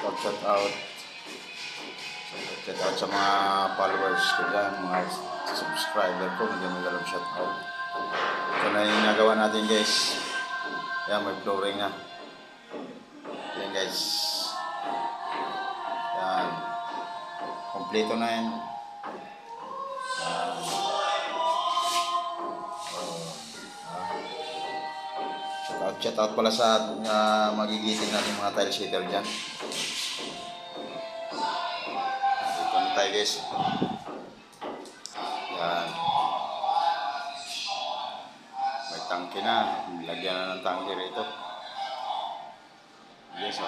Shout out. Shout out sa mga followers ko dyan, mga subscriber ko. Magandang shout out. Ito na yung nagawa natin guys. Yan, may flooring na. Yan guys. Yan. Kompleto na yan. Yan. Shout out pala sa magigiting natin mga tile setter dyan. Dito na tayo guys. Yan. May tangke na. Lagyan na ng tangke rito. Yes,